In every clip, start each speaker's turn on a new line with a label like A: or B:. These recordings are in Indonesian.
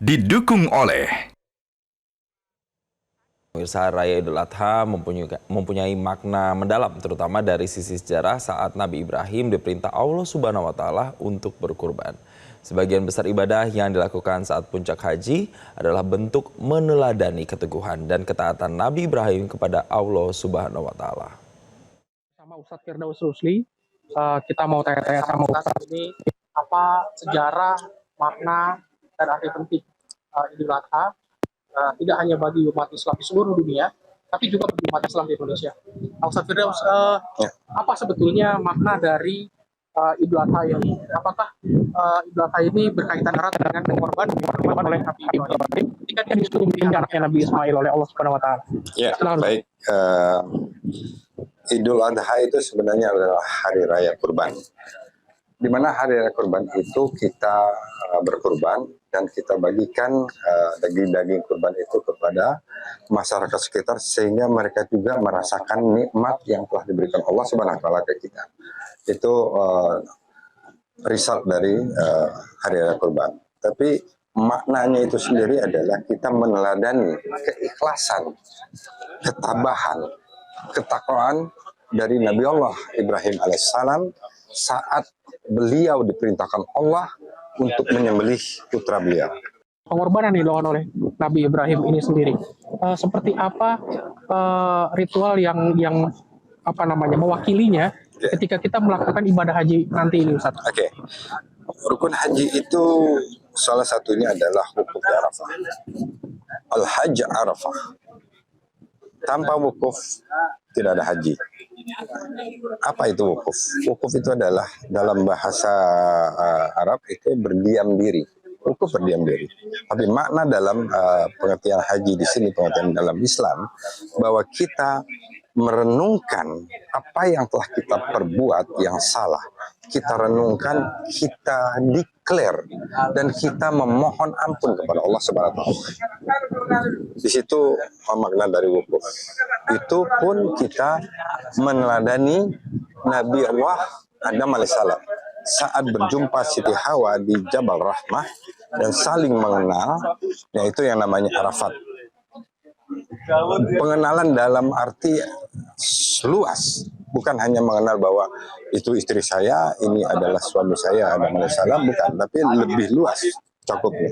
A: didukung oleh
B: Pemirsa, Raya Idul Adha mempunyai makna mendalam, terutama dari sisi sejarah saat Nabi Ibrahim diperintah Allah Subhanahu wa Ta'ala untuk berkurban. Sebagian besar ibadah yang dilakukan saat puncak haji adalah bentuk meneladani keteguhan dan ketaatan Nabi Ibrahim kepada Allah Subhanahu wa Ta'ala.
C: Sama Ustadz Firdaus Rusli, kita mau tanya-tanya sama Ustadz ini apa sejarah, makna, dan arti penting Idul Adha. Tidak hanya bagi umat Islam di seluruh dunia, tapi juga bagi umat Islam di Indonesia. Ustadz Firdaus, apa sebetulnya makna dari Idul Adha ini? Apakah Idul Adha ini berkaitan erat dengan pengorbanan oleh Nabi Ibrahim ketika dia disuruh menjadi anaknya Nabi Ismail oleh Allah Subhanahu wa Ta'ala?
D: Ya, baik. Idul Adha itu sebenarnya adalah hari raya kurban. Di mana hari raya kurban itu kita berkurban dan kita bagikan daging-daging kurban itu kepada masyarakat sekitar sehingga mereka juga merasakan nikmat yang telah diberikan Allah Subhanahu wa Ta'ala ke kita. Itu result dari hari raya kurban. Tapi maknanya itu sendiri adalah kita meneladani keikhlasan, ketabahan, ketakwaan dari Nabi Allah Ibrahim alaihissalam saat beliau diperintahkan Allah untuk menyembelih putra beliau.
C: Pengorbanan yang dilakukan oleh Nabi Ibrahim ini sendiri, seperti apa ritual yang apa namanya mewakilinya ketika kita melakukan ibadah haji nanti ini, Ustaz?
D: Oke. Rukun haji itu salah satunya adalah wukuf di Arafah. Al-Hajj Arafah. Tanpa wukuf tidak ada haji. Apa itu wukuf? Wukuf itu adalah dalam bahasa Arab itu berdiam diri. Wukuf berdiam diri. Tapi makna dalam pengertian haji di sini, pengertian dalam Islam, bahwa kita merenungkan apa yang telah kita perbuat yang salah. Kita renungkan, kita declare, dan kita memohon ampun kepada Allah Subhanahu wa Ta'ala. Di situ makna dari wukuf. Itu pun kita meneladani Nabi Allah Adam alaihissalam saat berjumpa Siti Hawa di Jabal Rahmah dan saling mengenal, yaitu yang namanya Arafat. Pengenalan dalam arti luas, bukan hanya mengenal bahwa itu istri saya, ini adalah suami saya Adam alaihissalam, bukan, tapi lebih luas cakupnya.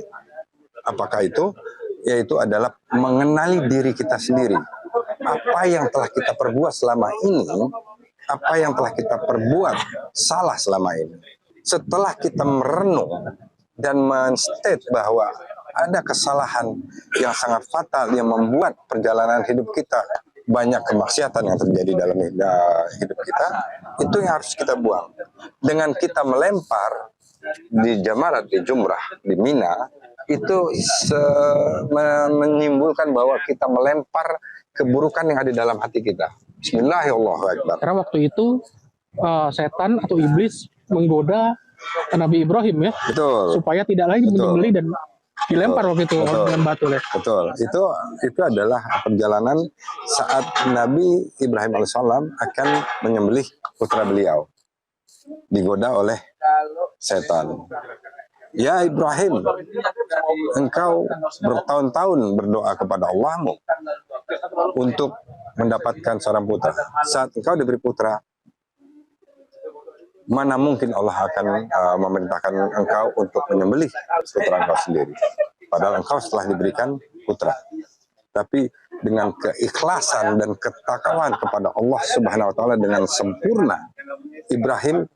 D: Apakah itu? Yaitu adalah mengenali diri kita sendiri. Apa yang telah kita perbuat selama ini, apa yang telah kita perbuat salah selama ini. Setelah kita merenung dan men-state bahwa ada kesalahan yang sangat fatal yang membuat perjalanan hidup kita banyak kemaksiatan yang terjadi dalam hidup kita, itu yang harus kita buang. Dengan kita melempar di jamarat, di jumrah, di Mina, itu menyimpulkan bahwa kita melempar keburukan yang ada di dalam hati kita. Bismillahirrahmanirrahim.
C: Karena waktu itu setan atau iblis menggoda Nabi Ibrahim ya,
D: Betul.
C: supaya tidak lagi menyembelih dan dilempar waktu itu dengan batu ya.
D: Betul. Itu adalah perjalanan saat Nabi Ibrahim alaihissalam akan menyembelih putra beliau, digoda oleh setan. Ya Ibrahim, engkau bertahun-tahun berdoa kepada Allahmu untuk mendapatkan seorang putra. Saat engkau diberi putra, mana mungkin Allah akan memerintahkan engkau untuk menyembelih putra engkau sendiri. Padahal engkau setelah diberikan putra. Tapi dengan keikhlasan dan ketakwaan kepada Allah Subhanahu wa Ta'ala dengan sempurna, Ibrahim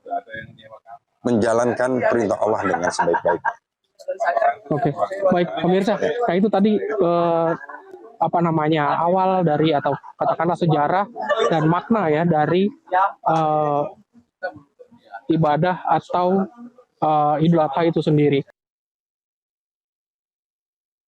D: menjalankan perintah Allah dengan sebaik-baiknya.
C: Oke, baik pemirsa. Nah itu tadi apa namanya awal dari atau katakanlah sejarah dan makna ya dari ibadah atau Idul Adha itu sendiri.